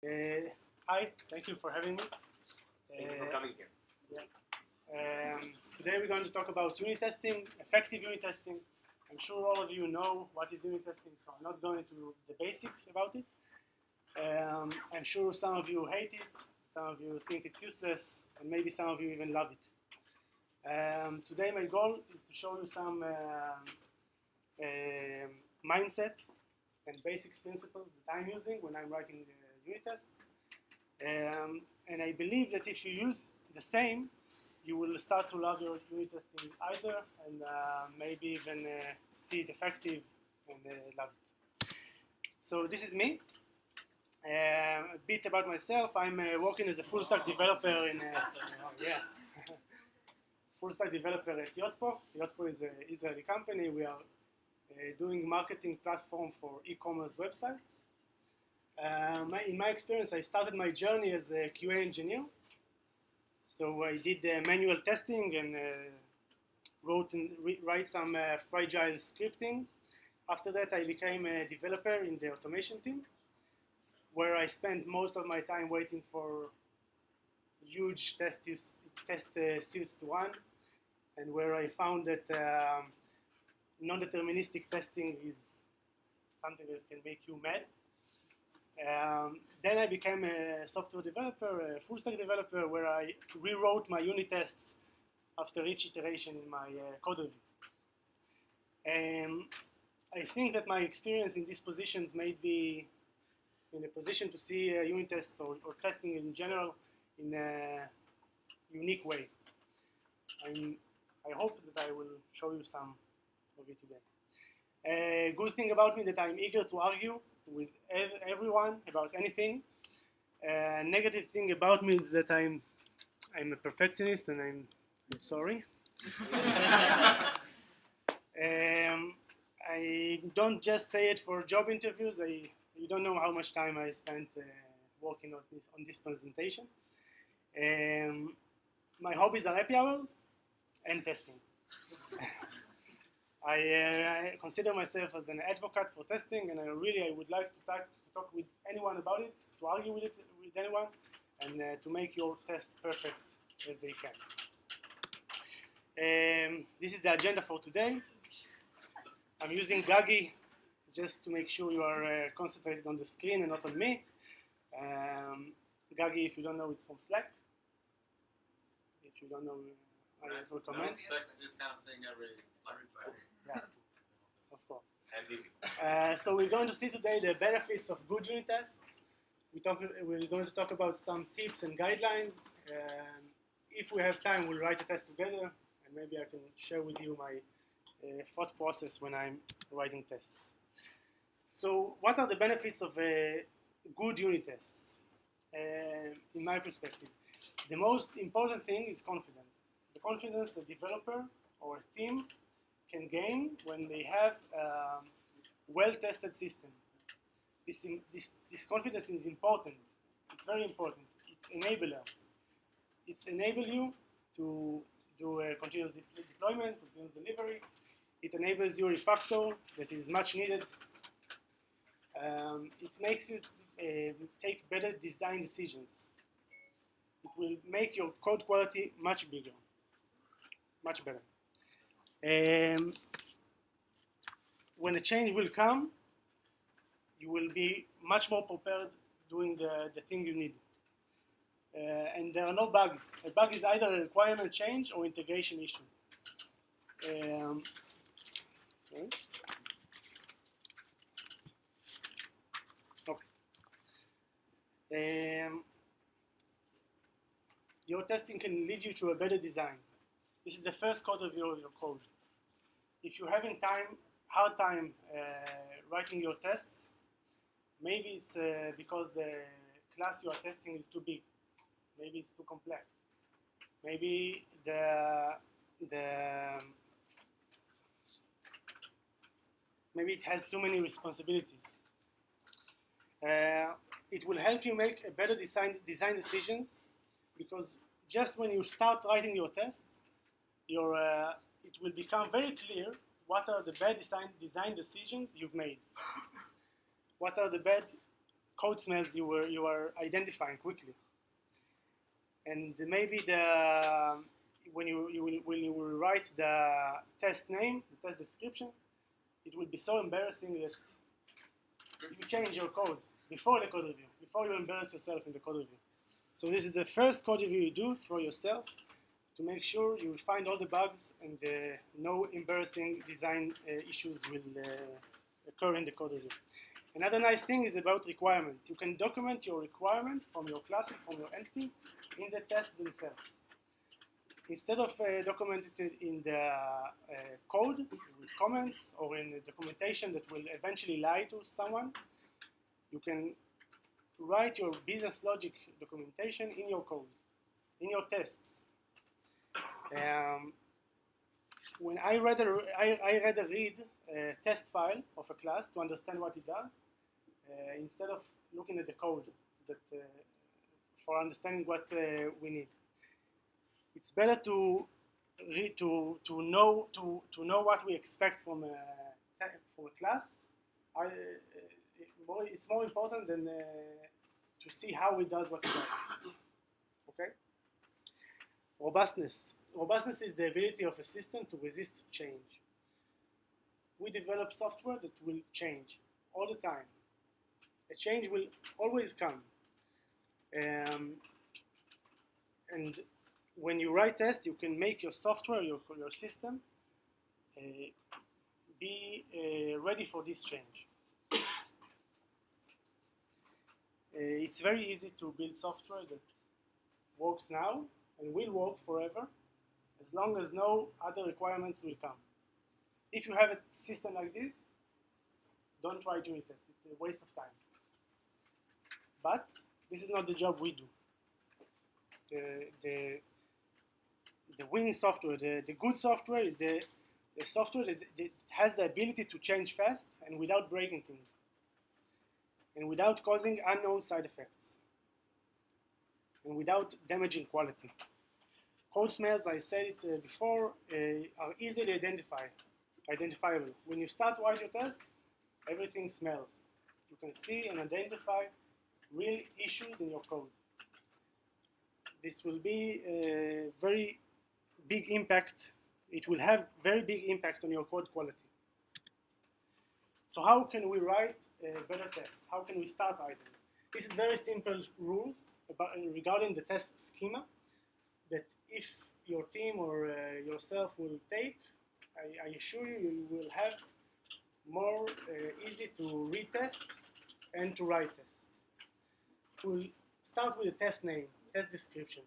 Hi, thank you for having me. Thank you for coming here. Today we're going to talk about unit testing, effective unit testing. I'm sure all of you know what is unit testing, so I'm not going into the basics about it. I'm sure some of you hate it, some of you think it's useless, and maybe some of you even love it. Today my goal is to show you some mindset and basic principles that I'm using when I'm writing unit tests. And I believe that if you use the same, you will start to love your unit testing either, and maybe even see it effective and love it. So this is me. A bit about myself. I'm working as a full stack developer in full stack developer at Yotpo. Yotpo is an Israeli company. We are doing marketing platform for e-commerce websites. In my experience, I started my journey as a QA engineer. So I did manual testing and write some fragile scripting. After that, I became a developer in the automation team, where I spent most of my time waiting for huge test suits to run, and where I found that non-deterministic testing is something that can make you mad. Then I became a software developer, a full stack developer, where I rewrote my unit tests after each iteration in my code review. I think that my experience in these positions made me in a position to see unit tests or testing in general in a unique way. I hope that I will show you some of it today. A good thing about me that I'm eager to argue with everyone about anything. Negative thing about me is that I'm a perfectionist, and I'm sorry. I don't just say it for job interviews. You don't know how much time I spent working on this presentation. My hobbies are happy hours and testing. I consider myself as an advocate for testing, and I would like to talk with anyone about it, to argue with anyone, and to make your tests perfect as they can. This is the agenda for today. I'm using Gagi just to make sure you are concentrated on the screen and not on me. Gagi, if you don't know, it's from Slack. If you don't know, I recommend. This kind of thing every Slack. Yeah, of course. So we're going to see today the benefits of good unit tests. We're going to talk about some tips and guidelines. If we have time, we'll write a test together, and maybe I can share with you my thought process when I'm writing tests. So what are the benefits of good unit tests? In my perspective, the most important thing is confidence. The confidence the developer or a team can gain when they have a well-tested system. This confidence is important. It's very important. It's enabler. It's enable you to do a continuous deployment, continuous delivery. It enables you refactor that is much needed. It makes you take better design decisions. It will make your code quality much bigger, much better. When a change will come, you will be much more prepared doing the thing you need. And there are no bugs. A bug is either a requirement change or integration issue. Sorry. Okay. Your testing can lead you to a better design. This is the first code review of your code. If you're having hard time writing your tests, maybe it's because the class you are testing is too big. Maybe it's too complex. Maybe maybe it has too many responsibilities. It will help you make a better design decisions, because just when you start writing your tests, it will become very clear what are the bad design decisions you've made. What are the bad code smells you are identifying quickly. And maybe when you will write the test name, the test description, it will be so embarrassing that you change your code before the code review, before you embarrass yourself in the code review. So this is the first code review you do for yourself to make sure you find all the bugs and no embarrassing design issues will occur in the code review. Another nice thing is about requirement. You can document your requirement from your classes, from your entities, in the tests themselves. Instead of documenting it in the code with comments or in the documentation that will eventually lie to someone, you can write your business logic documentation in your code, in your tests. When I rather read a test file of a class to understand what it does, instead of looking at the code that for understanding what we need. It's better to know what we expect from a class. It's more important than to see how it does what it does. Okay. Robustness. Robustness is the ability of a system to resist change. We develop software that will change all the time. A change will always come. And when you write tests, you can make your software, your system, be ready for this change. It's very easy to build software that works now and will work forever, as long as no other requirements will come. If you have a system like this, don't try to unit test. It's a waste of time. But this is not the job we do. The winning software, the good software is the software that has the ability to change fast and without breaking things, and without causing unknown side effects, and without damaging quality. Code smells, I said it before, are easily identifiable. When you start to write your test, everything smells. You can see and identify real issues in your code. This will be a very big impact. It will have very big impact on your code quality. So how can we write a better test? How can we start writing? This is very simple rules regarding the test schema that if your team or yourself will take, I assure you, you will have more easy to retest and to write tests. We'll start with the test name, test description.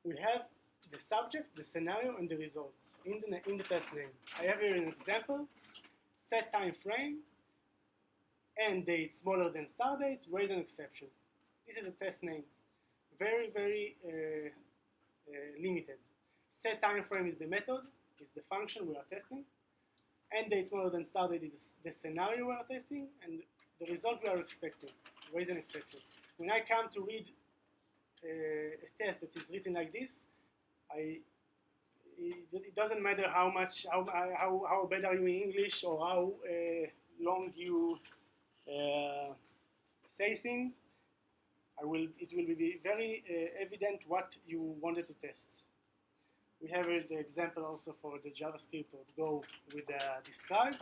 We have the subject, the scenario, and the results in the test name. I have here an example: set time frame, end date smaller than start date, raise an exception. This is a test name. Very, very limited. Set time frame is the method, is the function we are testing. End date smaller than start date is the scenario we are testing, and the result we are expecting, raise an exception. When I come to read a test that is written like this, it doesn't matter how bad are you in English or how long you say things. It will be very evident what you wanted to test. We have the example also for the JavaScript or Go with the describe.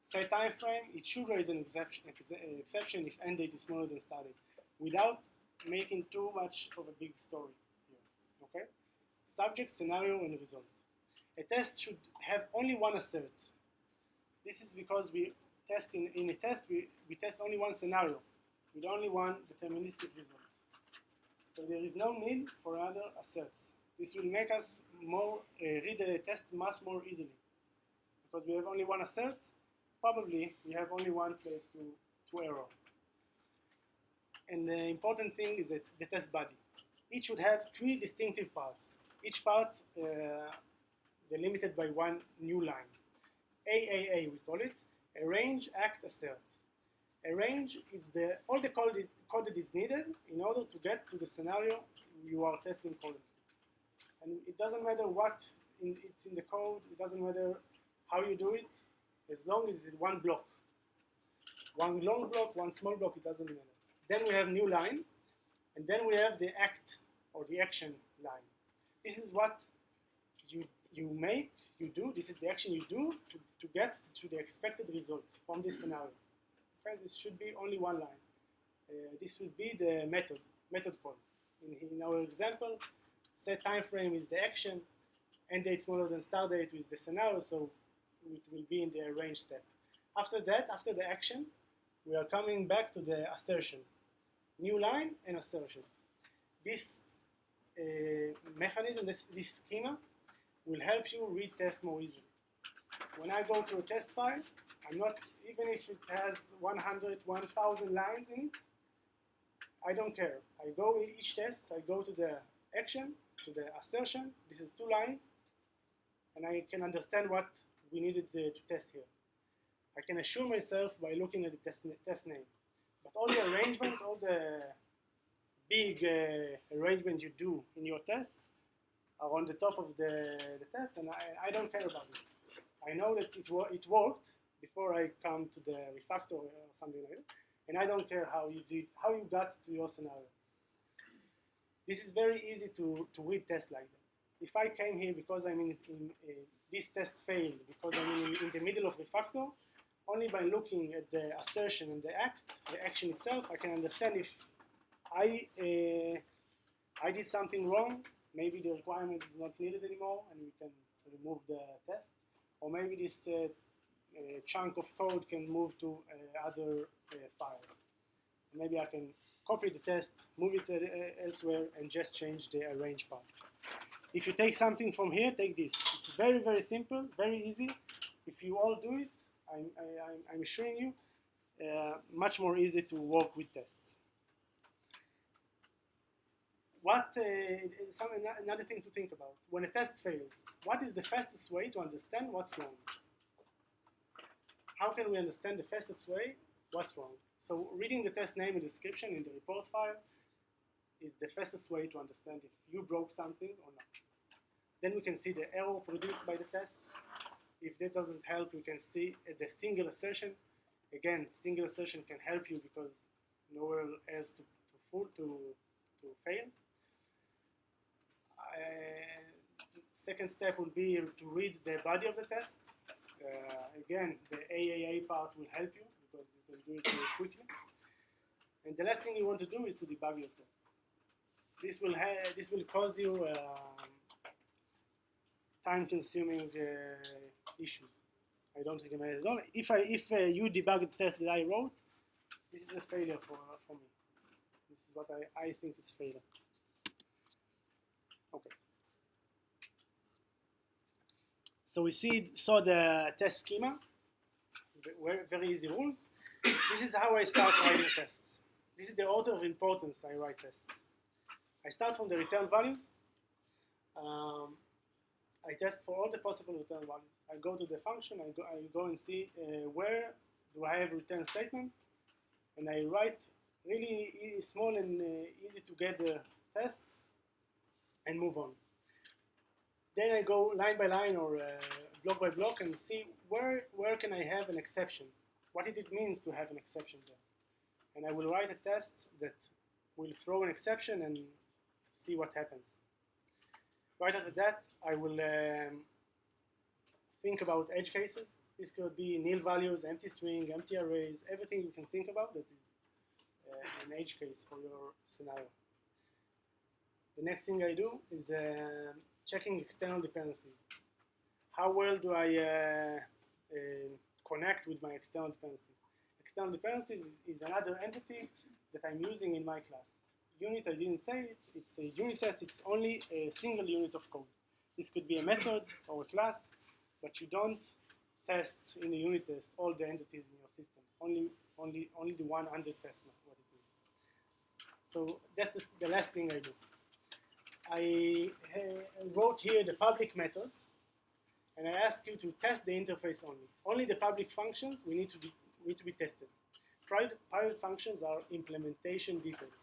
Set time frame, it should raise an exception if end date is smaller than start date, without making too much of a big story here. Okay? Subject, scenario, and result. A test should have only one assert. This is because we test in a test we test only one scenario with only one deterministic result. So there is no need for other asserts. This will make us read the test much more easily. Because we have only one assert, probably we have only one place to error. And the important thing is that the test body. It should have 3 distinctive parts. Each part delimited by one new line. AAA we call it, arrange, act, assert. Arrange is all the code that is needed in order to get to the scenario you are testing currently. And it doesn't matter what it's in the code, it doesn't matter how you do it, as long as it's one block. One long block, one small block, it doesn't matter. Then we have new line, and then we have the act or the action line. This is what you do. This is the action you do to get to the expected result from this scenario. Okay, this should be only one line. This will be the method call. In our example, set time frame is the action, end date smaller than start date is the scenario, so it will be in the arrange step. After that, after the action, we are coming back to the assertion. New line and assertion. This mechanism, this schema, will help you read test more easily. When I go to a test file, I'm not, even if it has 100, 1,000 lines in it, I don't care. I go in each test, I go to the action, to the assertion. This is 2 lines, and I can understand what we needed to test here. I can assure myself by looking at the test name. But all the arrangement, all the big arrangement you do in your tests are on the top of the test, and I don't care about it. I know that it worked before I come to the refactor or something like that, and I don't care how you got to your scenario. This is very easy to read tests like that. If I came here because I'm in this test failed, because I'm in the middle of refactor, only by looking at the assertion and the action itself, I can understand if I did something wrong. Maybe the requirement is not needed anymore, and we can remove the test. Or maybe this chunk of code can move to other file. Maybe I can copy the test, move it elsewhere, and just change the arrange part. If you take something from here, take this. It's very, very simple, very easy. If you all do it, I'm assuring you, much more easy to work with tests. Another thing to think about, when a test fails, what is the fastest way to understand what's wrong? How can we understand the fastest way what's wrong? So reading the test name and description in the report file is the fastest way to understand if you broke something or not. Then we can see the error produced by the test. If that doesn't help, we can see the single assertion. Again, single assertion can help you because nowhere else to fail. Second step will be to read the body of the test. Again, the AAA part will help you because you can do it very quickly. And the last thing you want to do is to debug your test. This will cause you time-consuming issues. I don't recommend it at all. If you debug the test that I wrote, this is a failure for me. This is what I think is failure. Okay. So we saw the test schema, very easy rules. This is how I start writing tests. This is the order of importance I write tests. I start from the return values. I test for all the possible return values. I go to the function, I go and see where do I have return statements, and I write really small and easy to get the tests and move on. Then I go line by line or block by block and see where can I have an exception. What it means to have an exception there. And I will write a test that will throw an exception and see what happens. Right after that, I will think about edge cases. This could be nil values, empty string, empty arrays, everything you can think about that is an edge case for your scenario. The next thing I do is checking external dependencies. How well do I connect with my external dependencies? External dependencies is another entity that I'm using in my class. Unit, I didn't say it, it's a unit test, it's only a single unit of code. This could be a method or a class, but you don't test in a unit test all the entities in your system, only the one under test what it is. So that's the last thing I do. I wrote here the public methods, and I ask you to test the interface only. Only the public functions need to be tested. Private functions are implementation details,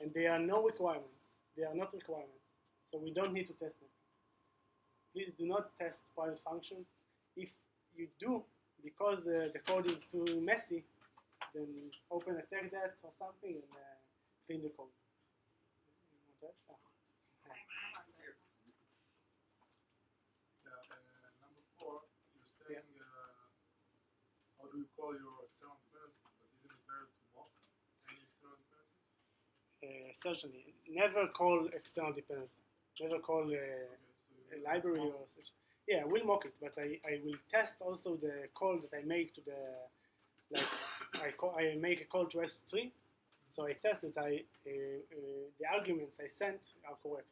and they are no requirements. They are not requirements, so we don't need to test them. Please do not test private functions. If you do, because the code is too messy, then open a tech debt or something and clean the code. Number 4, you're saying how do you call your external dependencies, but isn't it better to mock any external dependencies? Certainly, never call external dependency. Never call a library or such. Yeah, I will mock it, but I will test also the call that I make to the, like I make a call to S3, so I test that the arguments I sent are correct,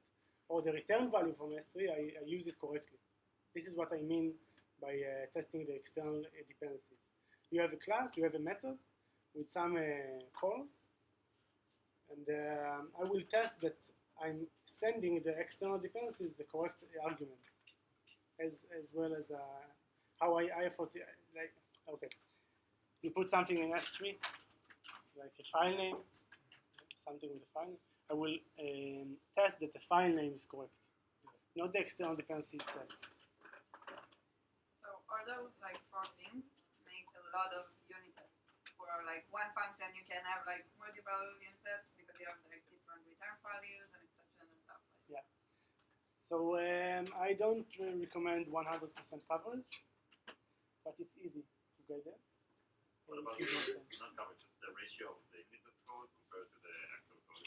or the return value from S3 I use it correctly. This is what I mean by testing the external dependencies. You have a class, you have a method with some calls, and I will test that I'm sending the external dependencies the correct arguments, as well as how I thought, like, okay, you put something in S3, like a file name, something with a file name. I will test that the file name is correct, not the external dependency itself. So are those like 4 things make a lot of unit tests? For like one function you can have like multiple unit tests because you have like different return values and exception and stuff like that. Yeah. So I don't recommend 100% coverage, but it's easy to get there. What about not coverage, just the ratio of the unit test code compared to the actual code?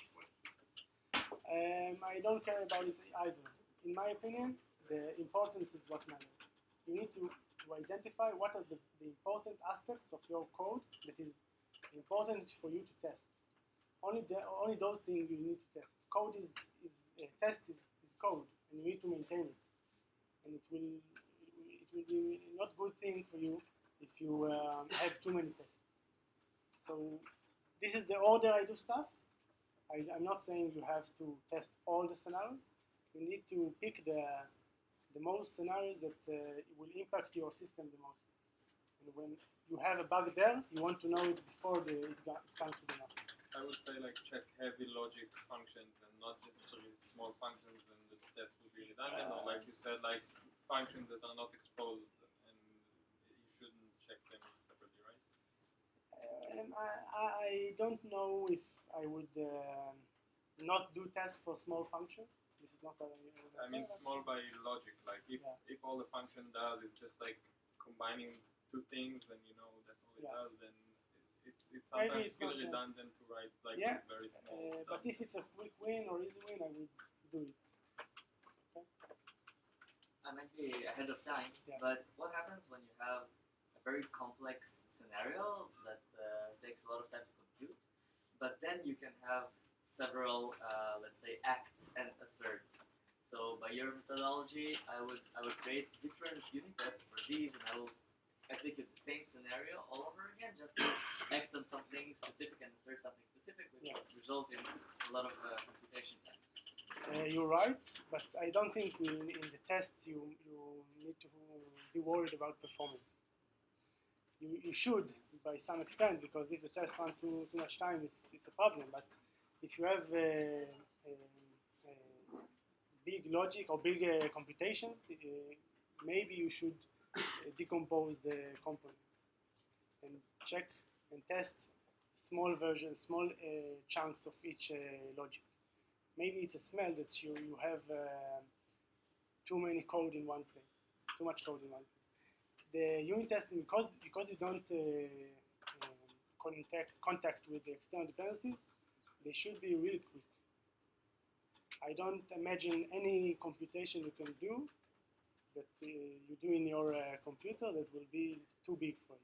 I don't care about it either. In my opinion, the importance is what matters. You need to identify what are the important aspects of your code that is important for you to test. Only those things you need to test. Code is test is code, and you need to maintain it. And it will be not good thing for you if you have too many tests. So this is the order I do stuff. I'm not saying you have to test all the scenarios. You need to pick the most scenarios that will impact your system the most. And when you have a bug there, you want to know it before it comes to the master. I would say like check heavy logic functions and not just really small functions, and the test will be redundant. Or like you said, like functions that are not exposed, and you shouldn't check them separately, right? I don't know if I would not do tests for small functions. This is not what I mean small by logic. Like if all the function does is just like combining 2 things, and you know that's all it does, then it's sometimes feel redundant to write like very small. But if it's a quick win or easy win, I would do it. Okay? I might be ahead of time, but what happens when you have a very complex scenario that takes a lot of time to compute, but then you can have several, let's say, acts and asserts. So by your methodology, I would create different unit tests for these, and I will execute the same scenario all over again, just to act on something specific and assert something specific, which would result in a lot of computation time. You're right, but I don't think in the test you need to be worried about performance. You should, by some extent, because if the test runs too much time, it's a problem. But if you have big logic or big computations, maybe you should decompose the component and check and test small versions, small chunks of each logic. Maybe it's a smell that you have too many code in one place, too much code in one place. The unit testing, because you don't contact with the external dependencies, they should be really quick. I don't imagine any computation you can do that you do in your computer that will be too big for it.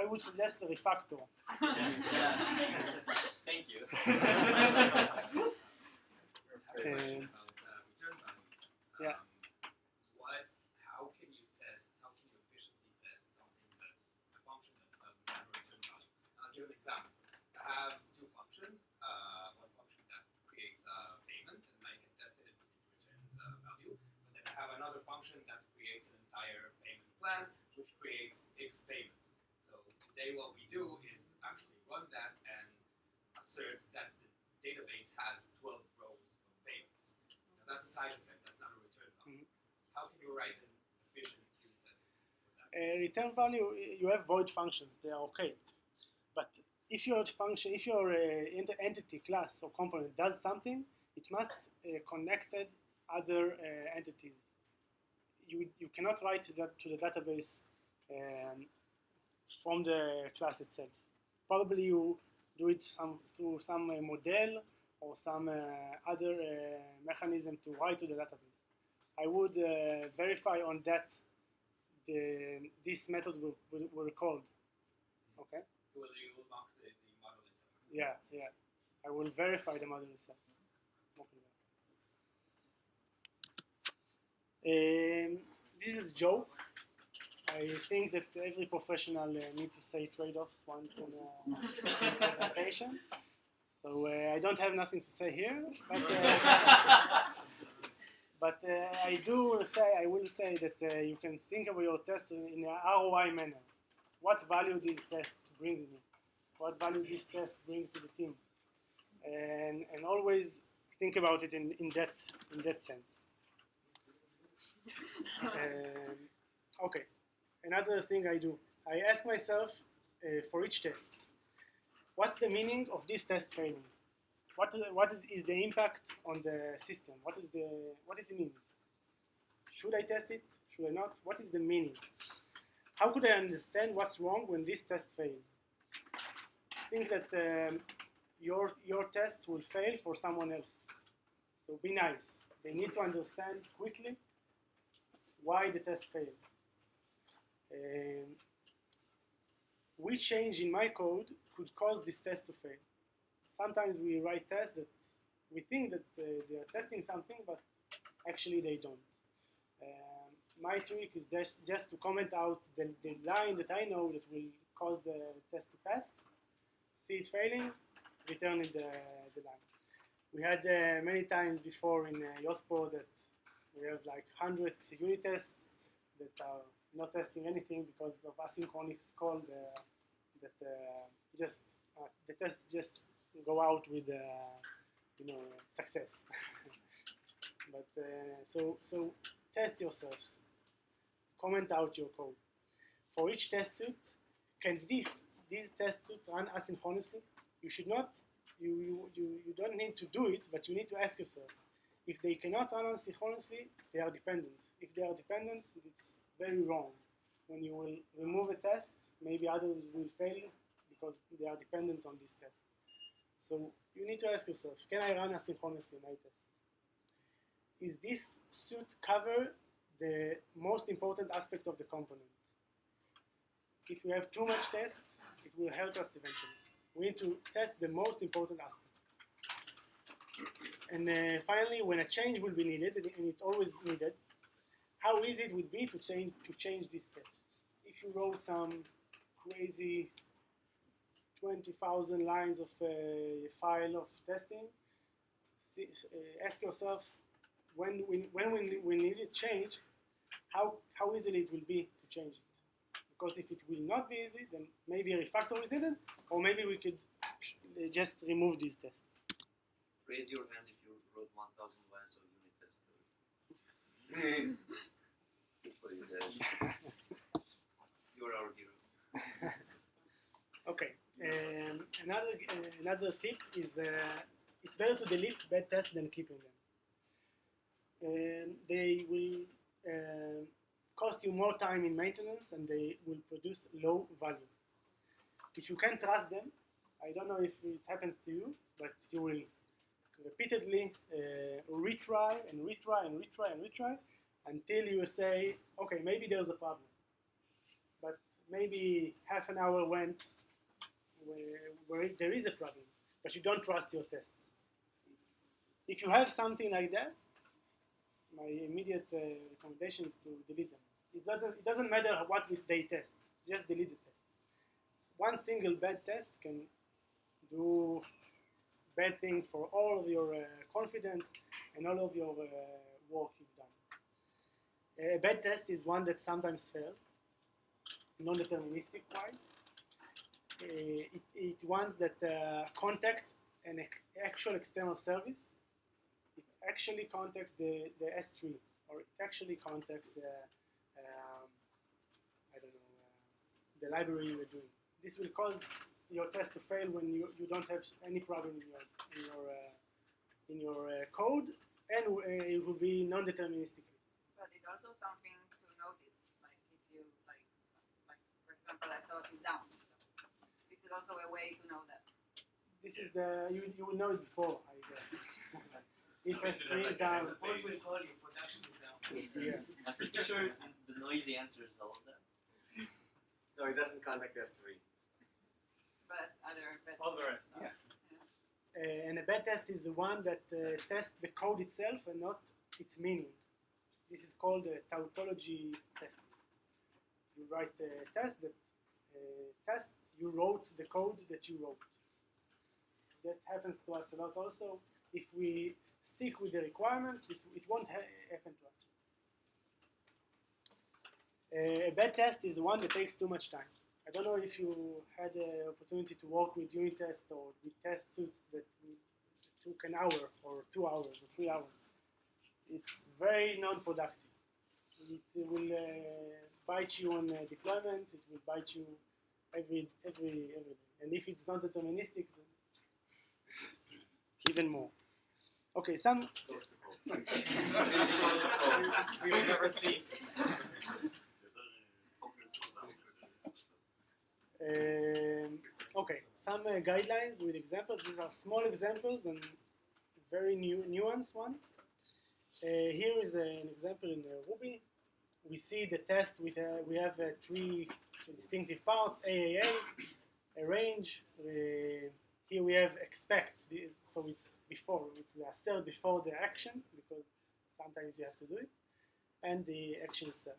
I would suggest a refactor. Thank you. How can you efficiently test something that a function that doesn't have a return value? I'll give an example. I have 2 functions. One function that creates a payment, and I can test it if it returns a value. But then I have another function that creates an entire payment plan, which creates X payments. So today what we do is actually run that and assert that the database has 12 rows of payments. Now that's a side effect. That's not a return value. How can you write an efficient unit return value, you have void functions, they are okay. But if your function, if your entity, class, or component does something, it must connected other entities. You cannot write to the database from the class itself. Probably you do it through some model or some other mechanism to write to the database. I would verify on that this method will called. Okay. Whether you will mark the model itself. Yeah. I will verify the model itself. This is a joke. I think that every professional needs to say trade-offs once in a presentation. So I don't have nothing to say here, but I will say that you can think about your test in an ROI manner. What value this test brings me? What value this test brings to the team? And always think about it in that sense. Okay. Another thing I do, I ask myself for each test, what's the meaning of this test failing? What is the impact on the system? What it means? Should I test it? Should I not? What is the meaning? How could I understand what's wrong when this test fails? Think that your tests will fail for someone else. So be nice. They need to understand quickly why the test failed. Which change in my code could cause this test to fail? Sometimes we write tests that we think that they are testing something, but actually they don't. My trick is just to comment out the line that I know that will cause the test to pass, see it failing, return in the line. We had many times before in Yotpo that we have like 100 unit tests that are not testing anything because of asynchronous call that the test just go out with success. But so test yourselves. Comment out your code. For each test suite, can these test suites run asynchronously? You should not. You don't need to do it, but you need to ask yourself. If they cannot run asynchronously, they are dependent. If they are dependent, it's very wrong. When you will remove a test, maybe others will fail because they are dependent on this test. So you need to ask yourself, can I run asynchronously my tests? Is this suite cover the most important aspect of the component? If we have too much tests, it will hurt us eventually. We need to test the most important aspects. And finally, when a change will be needed, and it's always needed, how easy it would be to change this test. If you wrote some crazy 20,000 lines of file of testing, ask yourself when we need a change, how easily it will be to change it. Because if it will not be easy, then maybe a refactor is needed, or maybe we could just remove these tests. Raise your hand if you wrote 1,000 lines of unit test code. Good for you guys. You're our heroes. Okay. Another tip is it's better to delete bad tests than keeping them. They will cost you more time in maintenance and they will produce low value. If you can't trust them, I don't know if it happens to you, but you will repeatedly retry until you say, okay, maybe there's a problem. But maybe half an hour went where there is a problem, but you don't trust your tests. If you have something like that, my immediate recommendation is to delete them. It doesn't matter what they test, just delete the tests. One single bad test can do bad things for all of your confidence and all of your work you've done. A bad test is one that sometimes fails, non-deterministic wise. It wants that contact an actual external service. It actually contact the S3, or it actually contact the the library you are doing. This will cause your test to fail when you don't have any problem in your code, and it will be non-deterministically. But it's also something to notice, like if you like for example, I saw it down. So this is also a way to know that. This is you will know it before, I guess. If S3 is down. Suppose we call you production is down. Yeah. I'm pretty sure the noisy answers all of that. No, it doesn't contact S3. But other bad All the rest. stuff. Yeah. And a bad test is the one that tests the code itself and not its meaning. This is called tautology testing. You write a test that tests you wrote the code that you wrote. That happens to us a lot also. If we stick with the requirements, it won't happen to us. A bad test is one that takes too much time. I don't know if you had the opportunity to work with unit tests or with test suits that took an hour or 2 hours or 3 hours. It's very non-productive. It will bite you on deployment. It will bite you every day. And if it's not deterministic, then even more. Okay, some. It's close to home. We've never seen. Okay, some guidelines with examples. These are small examples and very nuanced one. Here is an example in Ruby. We see the test with we have 3 distinctive parts: AAA, a range. Here we have expects, so it's before. It's the assert before the action, because sometimes you have to do it, and the action itself.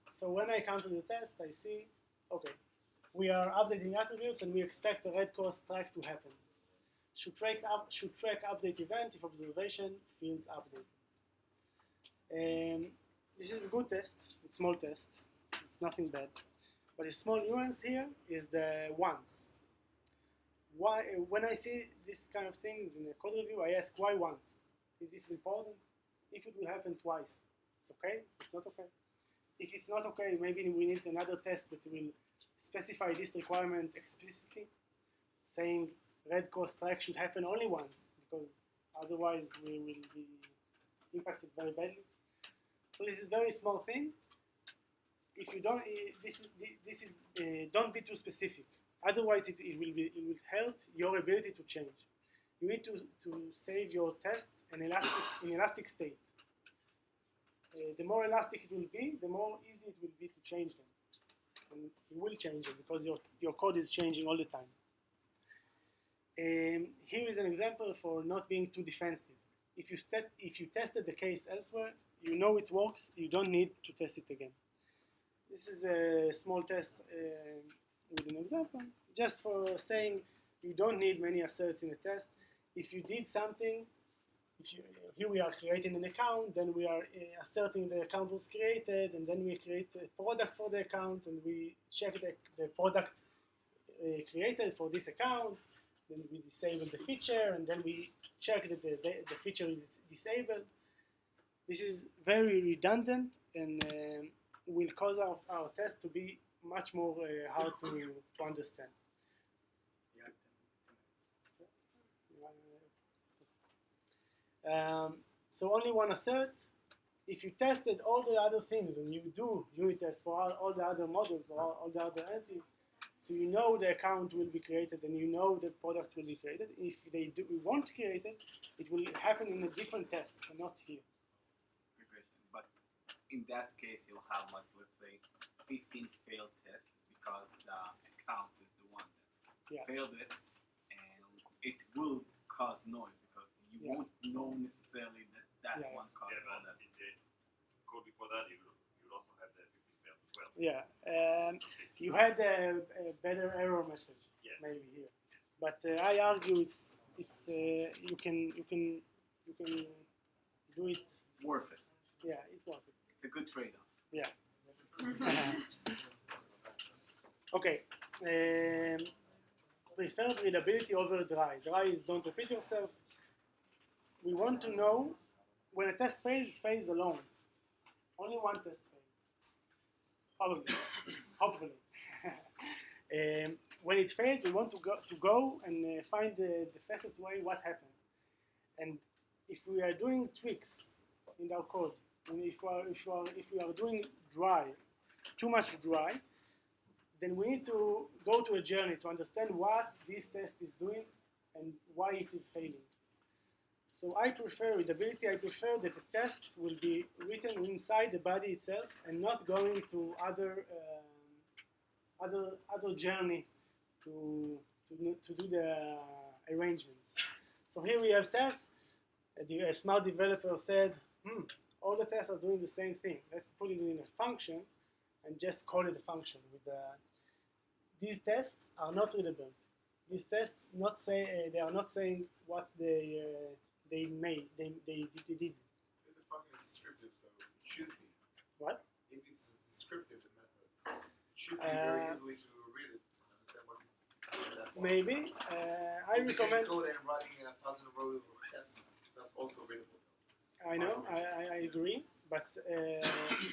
So when I come to the test, I see, okay, we are updating attributes and we expect a red cross track to happen. Should track update event if observation fields updated. This is a good test. It's a small test. It's nothing bad. But a small nuance here is the once. Why? When I see this kind of things in a code review, I ask why once? Is this important? If it will happen twice, it's okay? It's not okay? If it's not okay, maybe we need another test that will specify this requirement explicitly, saying red cross track should happen only once, because otherwise we will be impacted very badly. So this is a very small thing. If you don't, don't be too specific. Otherwise, it will hurt your ability to change. You need to save your test in elastic state. The more elastic it will be, the more easy it will be to change them. And you will change them because your code is changing all the time. Here is an example for not being too defensive. If you tested the case elsewhere, you know it works. You don't need to test it again. This is a small test with an example, just for saying you don't need many asserts in a test. If you did something, here we are creating an account, then we are asserting the account was created, and then we create a product for the account, and we check the product created for this account, then we disable the feature, and then we check that the feature is disabled. This is very redundant and will cause our test to be much more hard to understand. So only one assert. If you tested all the other things and you do unit tests for all the other models or all the other entities, so you know the account will be created and you know the product will be created. If we won't create it, it will happen in a different test and not here. Good question. But in that case, you'll have, like, let's say, 15 failed tests because the account is the one that failed it, and it will cause noise because you won't know necessarily that one caused all that. In the code before that, you also have the 15 fails as well. Yeah, you had a better error message maybe here, but I argue it's you can do it. Worth it. Yeah, it's worth it. It's a good trade-off. Yeah. Okay. Preferred readability over dry. Dry is don't repeat yourself. We want to know when a test fails, it fails alone. Only one test fails. Probably. Hopefully. When it fails, we want to go and find the fastest way what happened. And if we are doing tricks in our code, and if we are doing too much dry, then we need to go to a journey to understand what this test is doing and why it is failing. So I prefer readability. I prefer that the test will be written inside the body itself and not going to other journey to do the arrangement. So here we have tests. A smart developer said, all the tests are doing the same thing. Let's put it in a function and just call it a function. These tests are not readable. These tests they are not saying what they did. If the function is descriptive, so it should be. What? If it's descriptive, the method, it should be very easily to read it and understand what is doing that part. Maybe. I recommend. Code and writing 1,000 rows of tests, that's also readable. I know, I agree, but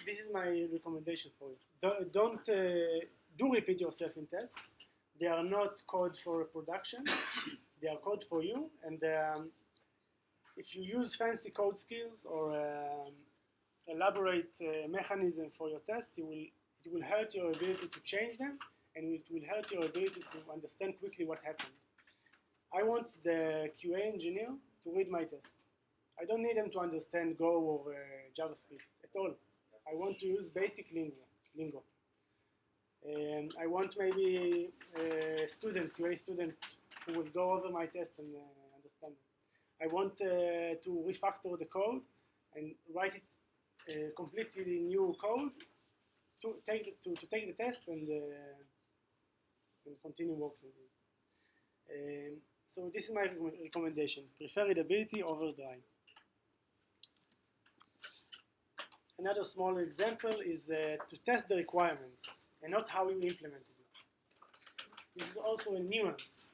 this is my recommendation for it. Don't do repeat yourself in tests. They are not code for production. They are code for you, and if you use fancy code skills or elaborate mechanism for your test, it will hurt your ability to change them, and it will hurt your ability to understand quickly what happened. I want the QA engineer to read my tests. I don't need them to understand Go or JavaScript at all. I want to use basic lingo. I want maybe a QA student, who will go over my tests and understand them. I want to refactor the code and write it completely new code to take the test and continue working with it. So this is my recommendation. Prefer readability over dry. Another small example is to test the requirements and not how you implemented it. This is also a nuance.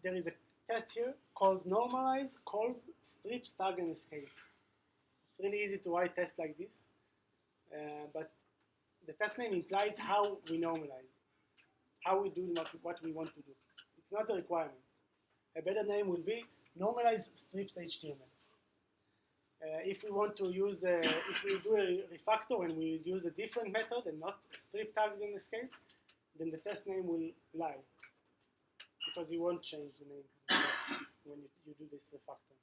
There is a test here calls normalize, calls strip, stag, and escape. It's really easy to write tests like this, but the test name implies how we normalize, how we do what we want to do. It's not a requirement. A better name will be normalize strips HTML. If we want to use, if we do a refactor and we use a different method and not strip tags and escape, then the test name will lie, because you won't change the name of the test when you do this refactor.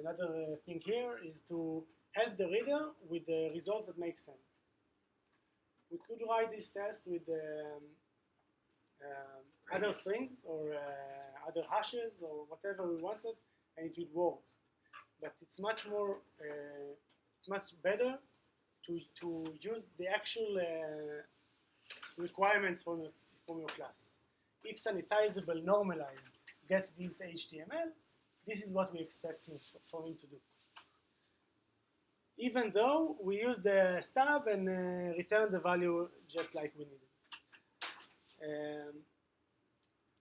Another thing here is to help the reader with the results that make sense. We could write this test with other strings or other hashes or whatever we wanted, and it would work. But it's much more, it's much better to use the actual requirements from your class. If sanitizable normalized gets this HTML, this is what we expect for him to do. Even though we use the stub and return the value just like we needed.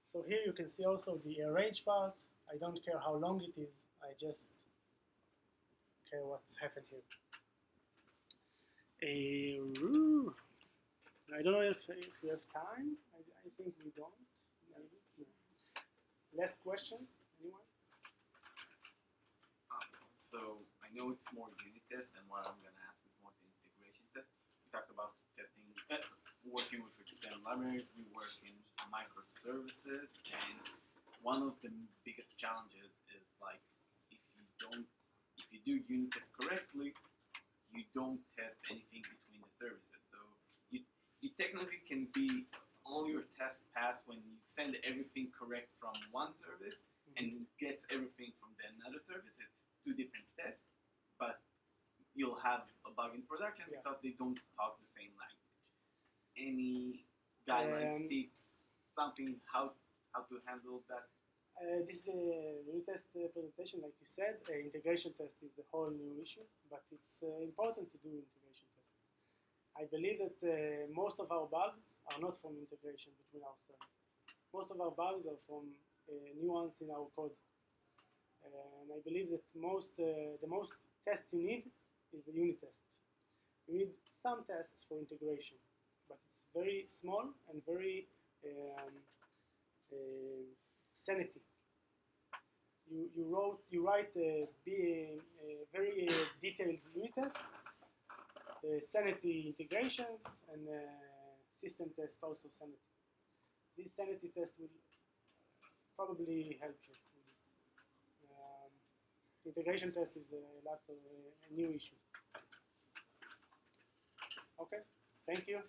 So here you can see also the arrange part. I don't care how long it is, I just care what's happened here. I don't know if we have time. I think we don't. Maybe. No. Last questions? Anyone? So I know it's more unit test, and what I'm going to ask is more the integration test. We talked about testing, working with external libraries. We work in microservices, and one of the biggest challenges is like if you do unit test correctly, you don't test anything between the services. So you technically can be all your tests pass when you send everything correct from one service and gets everything from the another service. It's two different tests, but you'll have a bug in production because they don't talk the same language. Any guidelines, tips, something how to handle that? This is a unit test presentation, like you said. Integration test is a whole new issue, but it's important to do integration tests. I believe that most of our bugs are not from integration between our services. Most of our bugs are from nuance in our code. And I believe that the most test you need is the unit test. You need some tests for integration, but it's very small and very sanity. You write very detailed unit tests, sanity integrations, and system test also sanity. This sanity test will probably help you with this. Integration test is a new issue. Okay, thank you.